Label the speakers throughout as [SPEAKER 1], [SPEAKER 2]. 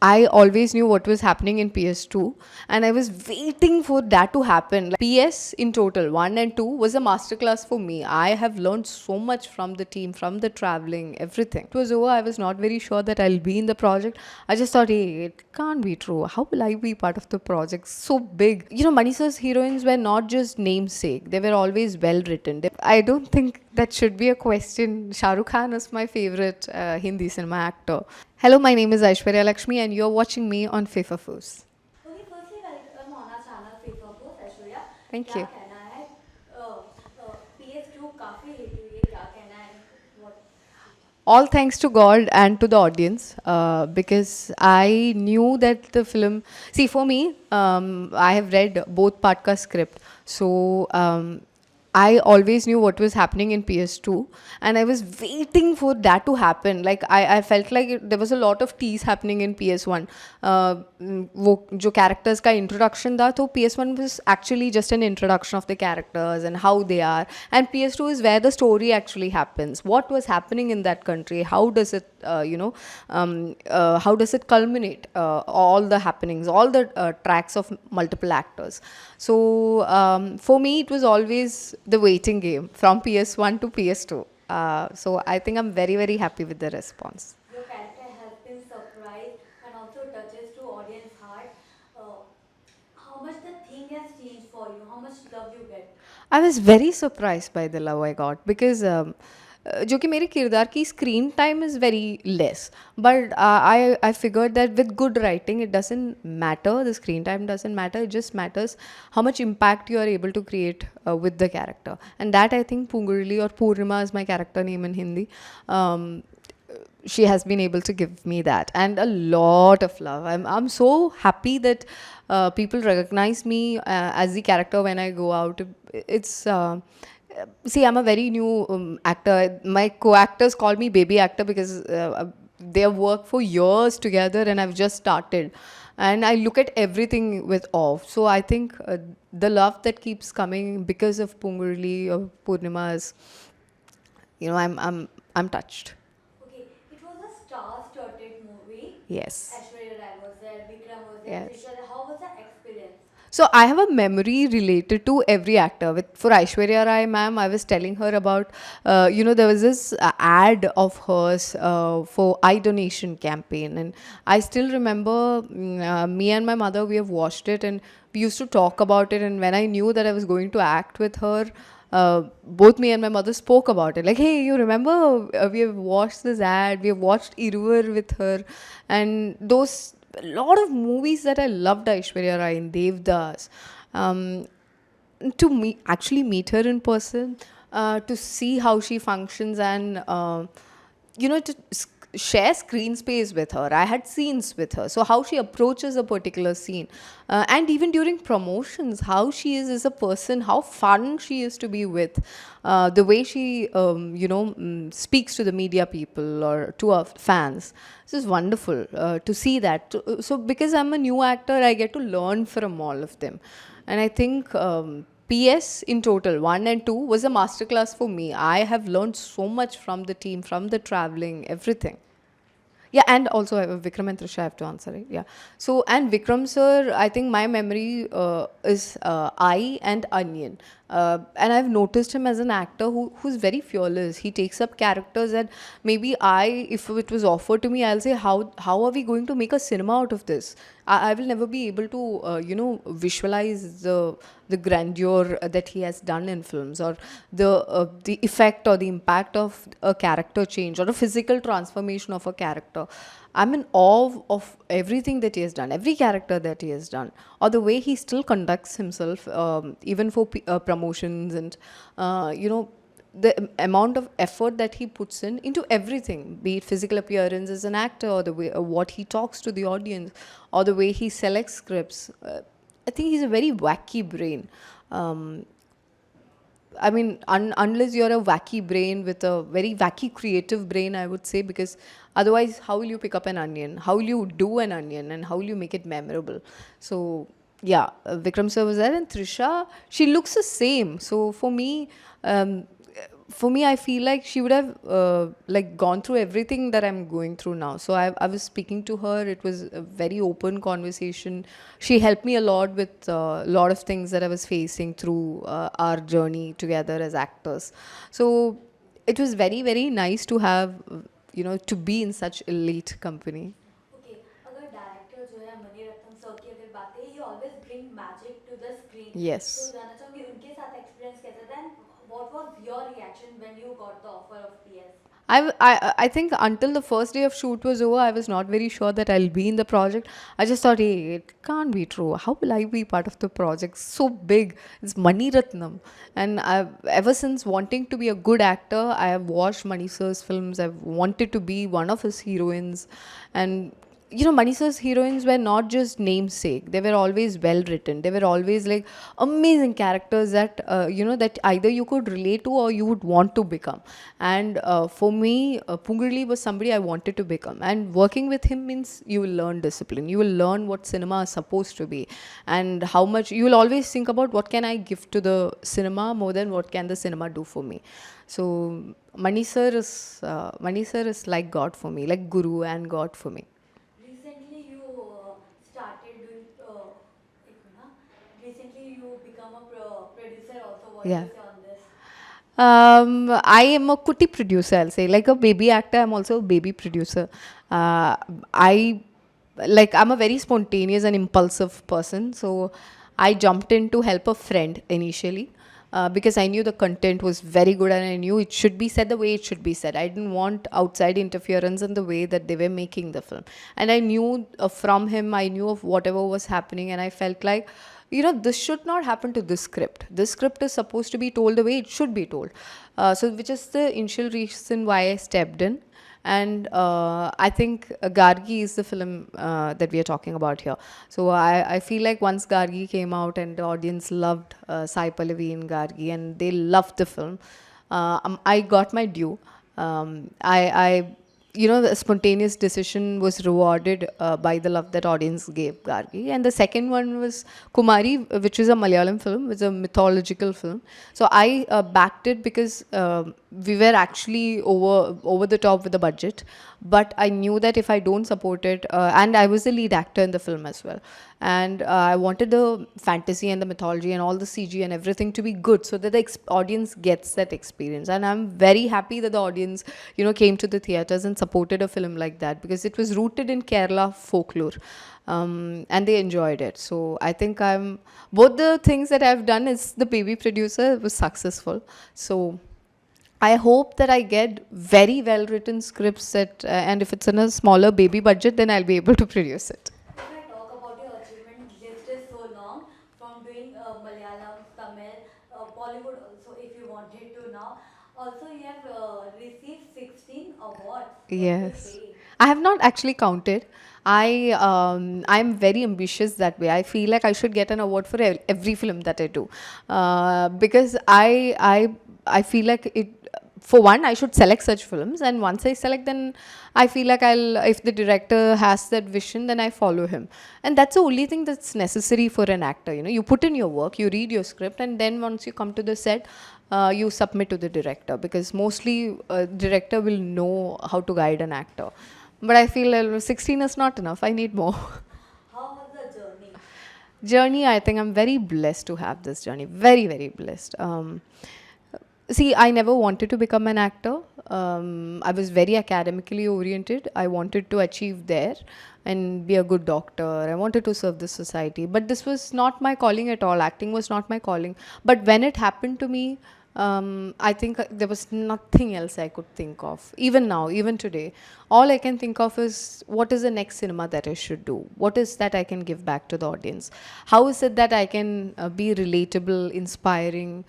[SPEAKER 1] I always knew what was happening in PS2 and I was waiting for that to happen. Like, PS in total, 1 and 2 was a masterclass for me. I have learned so much from the team, from the traveling, everything. It was over. I was not very sure that I'll be in the project. I just thought, hey, it can't be true. How will I be part of the project? So big. Manisa's heroines were not just namesake, they were always well written. I don't think that should be a question. ShahrukhKhan is my favorite Hindi cinema actor. Hello, my name is Aishwarya Lekshmi, and you're watching me on Fifafooz.
[SPEAKER 2] Okay, firstly, welcome on our channel Fifafooz, Aishwarya.
[SPEAKER 1] Thank
[SPEAKER 2] क्या
[SPEAKER 1] you.
[SPEAKER 2] कहना है PS2 काफी hit हुई है क्या कहना है what
[SPEAKER 1] All thanks to God and to the audience, because I knew that the film. See, for me, I have read both Patka's script, so I always knew what was happening in PS2, and I was waiting for that to happen. Like I felt like there was a lot of tease happening in PS1. वो जो characters का introduction था, तो PS1 was actually just an introduction of the characters and how they are, and PS2 is where the story actually happens. What was happening in that country? How does it, how does it culminate? All the happenings, all the tracks of multiple actors. So for me, it was always the waiting game from PS1 to PS2. So I think I'm very, very happy with the response.
[SPEAKER 2] your character has been surprised and also touches to audience heart. Uh, how much the thing has changed for you? How much love you get?
[SPEAKER 1] I was very surprised by the love I got because जो कि मेरे किरदार की screen time is very less but I figure that with good writing it doesn't matter the screen time doesn't matter it just matters how much impact you are able to create with the character, and that I think Pungurli, or Purnima is my character name in Hindi, she has been able to give me that and a lot of love. I'm so happy that people recognize me as the character when I go out. It's see, I'm a very new actor. My co-actors call me baby actor because they have worked for years together and I've just started, and I look at everything with awe. So I think the love that keeps coming because of Pungurli or Purnima is, I'm touched.
[SPEAKER 2] Okay, it was a star-studded movie.
[SPEAKER 1] Yes.
[SPEAKER 2] Aishwarya Rai was there, Vikram was there,
[SPEAKER 1] Yes.
[SPEAKER 2] Trisha. How was the experience?
[SPEAKER 1] So I have a memory related to every actor. With for Aishwarya Rai, ma'am, I was telling her about, there was this ad of hers for eye donation campaign, and I still remember me and my mother, we have watched it, and we used to talk about it. And when I knew that I was going to act with her, both me and my mother spoke about it. Like, hey, you remember we have watched this ad, we have watched Iruvar with her, and those a lot of movies that I loved Aishwarya Rai in Devdas. Um, to actually meet her in person, to see how she functions, and to share screen space with her. I had scenes with her, so how she approaches a particular scene, and even during promotions, how she is as a person, how fun she is to be with, the way she speaks to the media people or to her fans. This is wonderful to see that. So because I'm a new actor, I get to learn from all of them, and I think. PS in total, 1 and 2 was a masterclass for me. I have learned so much from the team, from the traveling, everything. Yeah, and also Vikram and Trisha, I have to answer it. Yeah. So, and Vikram sir, I think my memory is eye and onion. And I've noticed him as an actor who's very fearless. He takes up characters that maybe if it was offered to me, I'll say, how are we going to make a cinema out of this? I will never be able to, visualize the grandeur that he has done in films, or the effect or the impact of a character change or a physical transformation of a character. I'm in awe of everything that he has done, every character that he has done, or the way he still conducts himself, even for promotions, and the amount of effort that he puts into everything, be it physical appearance as an actor, or the way what he talks to the audience, or the way he selects scripts. I think he's a very wacky brain. Um, I mean, unless you're a wacky brain with a very wacky creative brain, I would say, because otherwise, how will you pick up an onion? How will you do an onion? And how will you make it memorable? So, yeah, Vikram sir was there, and Trisha, she looks the same. So, for me, um, for me, I feel like she would have like gone through everything that I'm going through now. So I was speaking to her. It was a very open conversation. She helped me a lot with a lot of things that I was facing through our journey together as actors. So it was very, very nice to have, to be in such elite company.
[SPEAKER 2] Okay, अगर director जो है Mani Ratnam sir की अगर बात है, he always bring magic to the screen. तो
[SPEAKER 1] Yes.
[SPEAKER 2] जानना चाहूँगी उनके साथ एक्सपीरियंस कैसा था and what was your reaction when you got the offer of PS.
[SPEAKER 1] I think until the first day of shoot was over, I was not very sure that I'll be in the project. I just thought, hey, it can't be true. How will I be part of the project? So big. It's Mani Ratnam. And I've, ever since wanting to be a good actor, I have watched Mani Sir's films. I've wanted to be one of his heroines. And Manisa's heroines were not just namesake. They were always well written. They were always like amazing characters that that either you could relate to or you would want to become. And for me, Pungurli was somebody I wanted to become. And working with him means you will learn discipline. You will learn what cinema is supposed to be, and how much you will always think about what can I give to the cinema more than what can the cinema do for me. So Mani sir is like God for me, like Guru and God for me.
[SPEAKER 2] Recently you started doing एक minute ना. Recently you become a producer also. What do
[SPEAKER 1] Yeah.
[SPEAKER 2] you say on this?
[SPEAKER 1] I am a kutty producer, I'll say. Like a baby actor, I'm also a baby producer. I I'm a very spontaneous and impulsive person. So I jumped in to help a friend initially. Because I knew the content was very good and I knew it should be said the way it should be said. I didn't want outside interference in the way that they were making the film. And I knew from him, I knew of whatever was happening, and I felt like, this should not happen to this script. This script is supposed to be told the way it should be told. So, which is the initial reason why I stepped in. And I think Gargi is the film that we are talking about here. So I feel like once Gargi came out and the audience loved Sai Pallavi in Gargi and they loved the film, I got my due. The spontaneous decision was rewarded by the love that audience gave Gargi. And the second one was Kumari, which is a Malayalam film. It's a mythological film. So I backed it because we were actually over the top with the budget. But I knew that if I don't support it, and I was the lead actor in the film as well, and I wanted the fantasy and the mythology and all the CG and everything to be good, so that the audience gets that experience. And I'm very happy that the audience, came to the theaters and supported a film like that, because it was rooted in Kerala folklore. And they enjoyed it. So I think I'm both the things that I've done is the baby producer was successful. So I hope that I get very well written scripts and if it's in a smaller baby budget, then I'll be able to produce it.
[SPEAKER 2] If I talk about your achievement list is so long, from doing Malayalam, Tamil, Bollywood also if you wanted to now. Also you have received 16 awards. What do you
[SPEAKER 1] Yes.
[SPEAKER 2] say?
[SPEAKER 1] I have not actually counted. I'm very ambitious that way. I feel like I should get an award for every film that I do, because I feel like it. For one, I should select such films, and once I select, then I feel like if the director has that vision, then I follow him, and that's the only thing that's necessary for an actor. You put in your work, you read your script, and then once you come to the set, you submit to the director, because mostly director will know how to guide an actor. But I feel 16 is not enough. I need more.
[SPEAKER 2] How was the journey?
[SPEAKER 1] Journey, I think I'm very blessed to have this journey. Very, very blessed. See, I never wanted to become an actor. I was very academically oriented. I wanted to achieve there and be a good doctor. I wanted to serve the society. But this was not my calling at all. Acting was not my calling. But when it happened to me, I think there was nothing else I could think of. Even now, even today, all I can think of is what is the next cinema that I should do? What is that I can give back to the audience? How is it that I can be relatable, inspiring?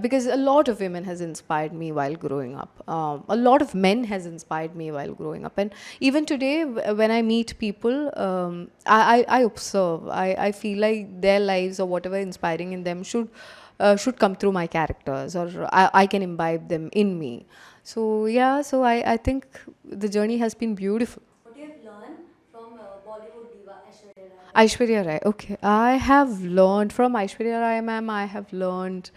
[SPEAKER 1] Because a lot of women has inspired me while growing up. A lot of men has inspired me while growing up. And even today, when I meet people, I observe. I feel like their lives or whatever inspiring in them should come through my characters, or I can imbibe them in me. So yeah, so I think the journey has been beautiful.
[SPEAKER 2] What you have learned from Bollywood diva Aishwarya Rai.
[SPEAKER 1] Aishwarya Rai. Okay, I have learned from Aishwarya Rai, ma'am. I have learned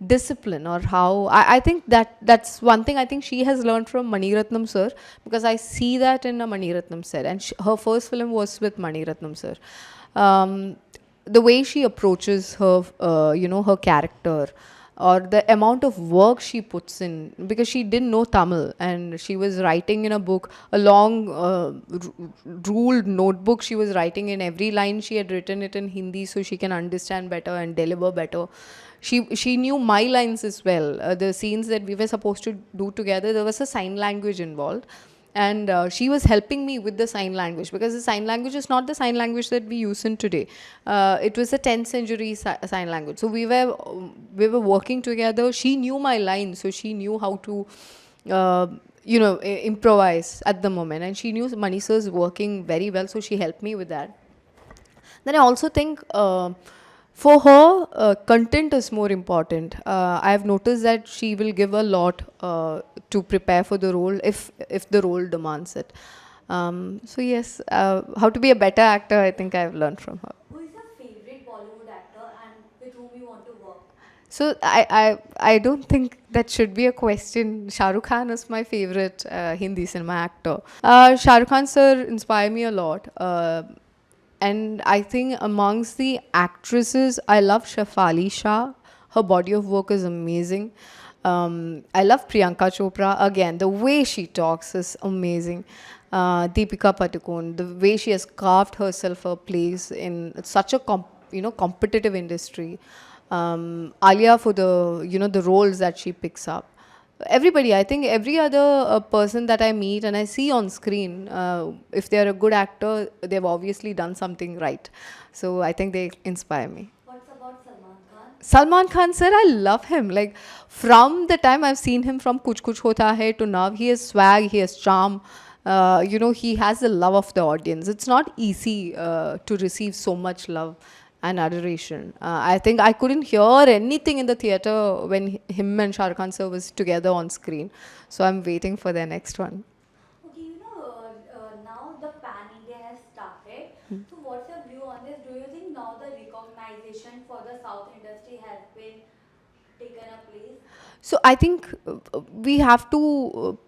[SPEAKER 1] discipline, or how I think that's one thing I think she has learned from Maniratnam sir, because I see that in a Maniratnam set, and her first film was with Maniratnam sir. Um, the way she approaches her, her character, or the amount of work she puts in, because she didn't know Tamil and she was writing in a book, a long ruled notebook she was writing. In every line she had written it in Hindi so she can understand better and deliver better. She knew my lines as well. The scenes that we were supposed to do together, there was a sign language involved, and she was helping me with the sign language, because the sign language is not the sign language that we use in today. It was a 10th century sign language, so we were working together. She knew my lines, so she knew how to improvise at the moment, and she knew Mani sir's working very well, so she helped me with that. Then I also think for her, content is more important. I have noticed that she will give a lot to prepare for the role, if the role demands it. So yes, how to be a better actor, I think I have learned from her.
[SPEAKER 2] Who is your favorite Bollywood actor and with whom you want to work?
[SPEAKER 1] So I don't think that should be a question. ShahrukhKhan is my favorite Hindi cinema actor. ShahrukhKhan sir inspired me a lot. And I think amongst the actresses, I love Shafali Shah. Her body of work is amazing. I love Priyanka Chopra. Again, the way she talks is amazing. Deepika Padukone, the way she has carved herself a place in such a competitive industry. Alia, for the roles that she picks up. Everybody, I think every other person that I meet and I see on screen, if they're a good actor, they've obviously done something right. So I think they inspire me.
[SPEAKER 2] What's about Salman Khan?
[SPEAKER 1] Salman Khan sir, I love him. Like, from the time I've seen him from Kuch Kuch Hota Hai to now, he has swag, he has charm. He has the love of the audience. It's not easy to receive so much love and adoration. I think I couldn't hear anything in the theater when him and Shah Rukh Khan sir was together on screen. So I'm waiting for their next one.
[SPEAKER 2] Okay, now the Pan India has started. So, what's your view on this? Do you think now the recognition for the South industry has been taken a place?
[SPEAKER 1] So I think we have to,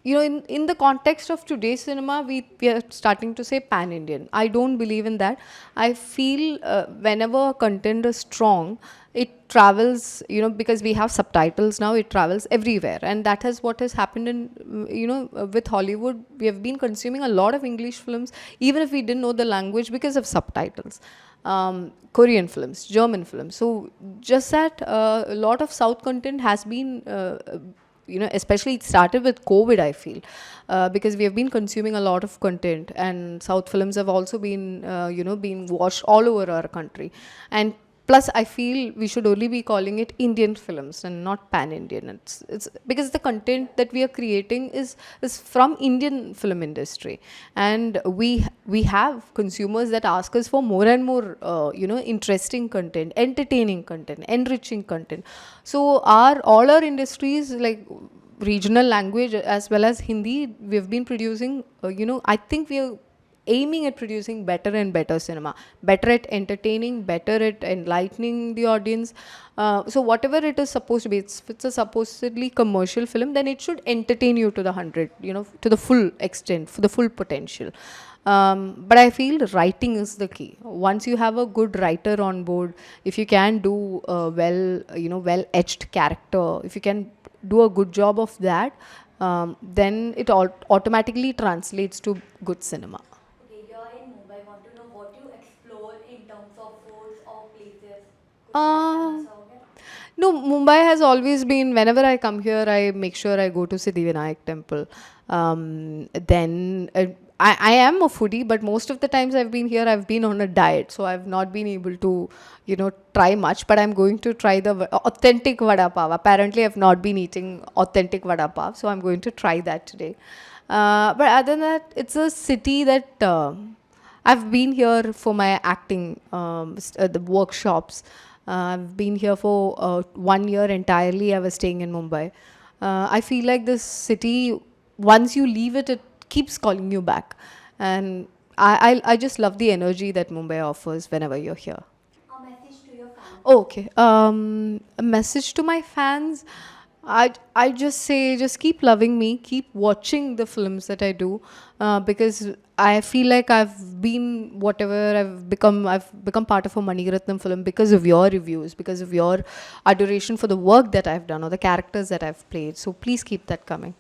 [SPEAKER 1] in the context of today's cinema, we are starting to say pan Indian. I don't believe in that. I feel whenever content is strong, it travels, because we have subtitles now, it travels everywhere. And that is what has happened in, with Hollywood. We have been consuming a lot of English films, even if we didn't know the language, because of subtitles. Korean films, German films. So just that a lot of South content has been, especially it started with COVID, I feel, because we have been consuming a lot of content, and South films have also been, being watched all over our country. And plus, I feel we should only be calling it Indian films and not pan-Indian. It's because the content that we are creating is from Indian film industry, and we have consumers that ask us for more and more, interesting content, entertaining content, enriching content. So all our industries, like regional language as well as Hindi, we have been producing. I think we are aiming at producing better and better cinema, better at entertaining, better at enlightening the audience. So whatever it is supposed to be, if it's a supposedly commercial film, then it should entertain you to the 100, to the full extent, for the full potential. But I feel writing is the key. Once you have a good writer on board, if you can do a well etched character, if you can do a good job of that, then it automatically translates to good cinema.
[SPEAKER 2] Okay, you're in Mumbai. Want to know what you explore in terms of foods or places? कुछ
[SPEAKER 1] Uh,
[SPEAKER 2] बताना चाहोगे?
[SPEAKER 1] no, Mumbai has always been, whenever I come here, I make sure I go to Siddhivinayak temple. Then I am a foodie, but most of the times I've been here, I've been on a diet. So I've not been able to, try much, but I'm going to try the authentic vada pav. Apparently, I've not been eating authentic vada pav, so I'm going to try that today. But other than that, it's a city that I've been here for my acting, the workshops. I've been here for 1 year entirely. I was staying in Mumbai. I feel like this city, once you leave it, it keeps calling you back. And I just love the energy that Mumbai offers whenever you're here.
[SPEAKER 2] A message to your fans.
[SPEAKER 1] Okay. A message to my fans. I just say, just keep loving me, keep watching the films that I do, because I feel like I've been whatever I've become. I've become part of a Maniratnam film because of your reviews, because of your adoration for the work that I've done or the characters that I've played. So please keep that coming.